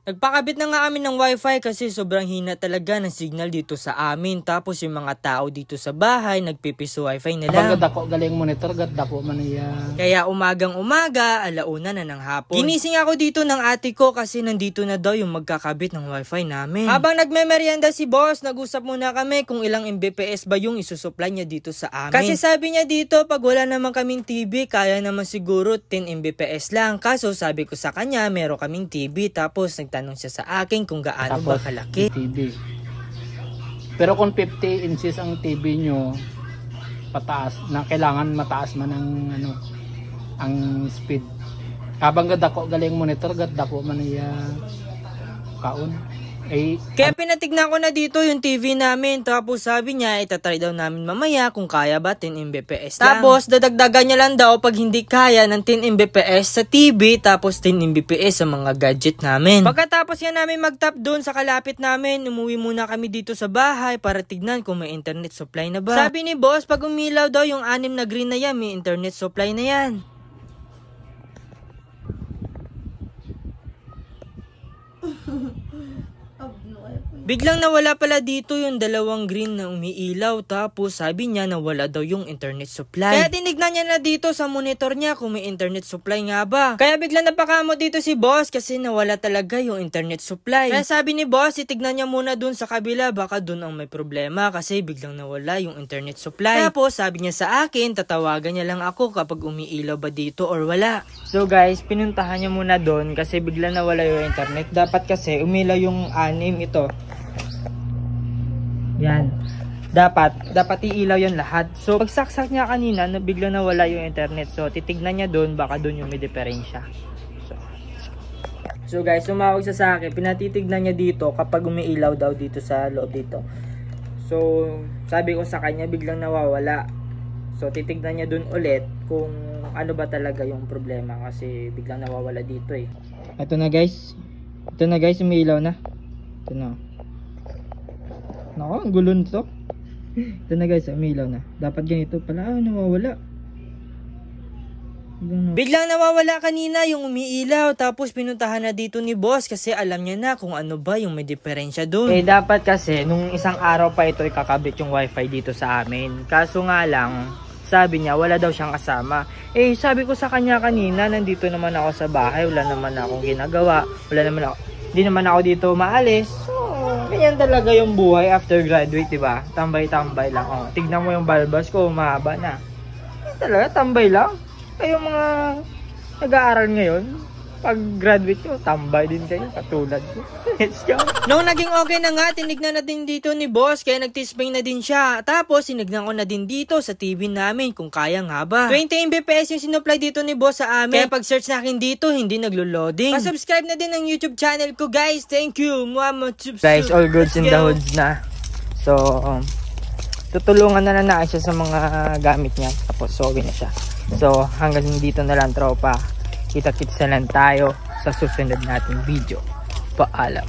Nagpakabit na nga kami ng wifi kasi sobrang hina talaga ng signal dito sa amin. Tapos yung mga tao dito sa bahay nagpipiso wifi na lang. Kapag ako galing monitor, dako man yan. Kaya umagang umaga, alauna na ng hapon. Ginising ako dito ng ate ko kasi nandito na daw yung magkakabit ng wifi namin. Habang nagmemeryenda si boss, nag-usap muna kami kung ilang Mbps ba yung isusupply niya dito sa amin. Kasi sabi niya dito, pag wala naman kaming TV, kaya naman siguro 10 Mbps lang. Kaso sabi ko sa kanya, meron kaming TV. Tapos tanong siya sa akin kung gaano ba kalaki TV. Pero kung 50 inches ang TV nyo, pataas na, kailangan mataas man ang speed. Habang gadako galing monitor, gadako man iya kaon. Kaya pinatignan ko na dito yung TV namin. Tapos sabi niya, itatry daw namin mamaya kung kaya ba 10 Mbps lang. Tapos dadagdagan niya lang daw pag hindi kaya ng 10 Mbps sa TV. Tapos 10 Mbps sa mga gadget namin. Pagkatapos yan namin mag-tap doon sa kalapit namin, umuwi muna kami dito sa bahay para tignan kung may internet supply na ba. Sabi ni boss, pag umilaw daw yung 6 na green na yan, may internet supply na yan. Biglang nawala pala dito yung 2 green na umiilaw, tapos sabi niya nawala daw yung internet supply. Kaya tinignan niya na dito sa monitor niya kung may internet supply nga ba. Kaya biglang napakamot dito si boss kasi nawala talaga yung internet supply. Kaya sabi ni boss, itignan niya muna dun sa kabila, baka dun ang may problema kasi biglang nawala yung internet supply. Tapos sabi niya sa akin, tatawagan niya lang ako kapag umiilaw ba dito or wala. So guys, pinuntahan niya muna dun kasi biglang nawala yung internet. Dapat kasi umilaw yung 6 ito. Yan. Dapat iilaw yan lahat. So, pagsaksak niya kanina, bigla nawala yung internet. So, titignan niya doon, baka doon yung may diferensya. So guys, sumawag siya sa akin. Pinatitignan niya dito kapag umiilaw daw dito sa loob dito. So, sabi ko sa kanya, biglang nawawala. So, titignan niya doon ulit kung ano ba talaga yung problema kasi biglang nawawala dito eh. Ito na guys. Ito na guys, umiilaw na. Ito na. Nako, ang gulo nito. Ito na guys, umilaw na. Dapat ganito pala, nawawala. Biglang nawawala kanina yung umiilaw. Tapos pinuntahan na dito ni boss kasi alam niya na kung ano ba yung may diferensya doon. Dapat kasi, nung isang araw pa ito ikakabit yung wifi dito sa amin. Kaso nga lang, sabi niya wala daw siyang kasama. Sabi ko sa kanya kanina, nandito naman ako sa bahay. Wala naman akong ginagawa. Hindi naman ako dito maalis. Ganyan talaga yung buhay after graduate, diba? Tambay-tambay lang. Oh, tignan mo yung balbas ko, mahaba na. Talaga, tambay lang. Kayo mga nag-aaral ngayon, pag graduate nyo, tambay din kayo, katulad ko. Let's go. Nung naging okay na nga, tinignan na din dito ni boss, kaya nag-tisbing na din siya. Tapos, sinignan ko na din dito sa TV namin kung kaya nga ba. 20 Mbps yung sinupply dito ni boss sa amin. Kaya pag search na akin dito, hindi naglo-loading. Pa-subscribe na din ang YouTube channel ko, guys. Thank you. Guys, all goods in the hoods na. So, tutulungan na lang siya sa mga gamit niya. Tapos, okay na siya. So, hanggang dito na lang, tropa. Kita-kits na lang tayo sa susunod nating video. Paalam.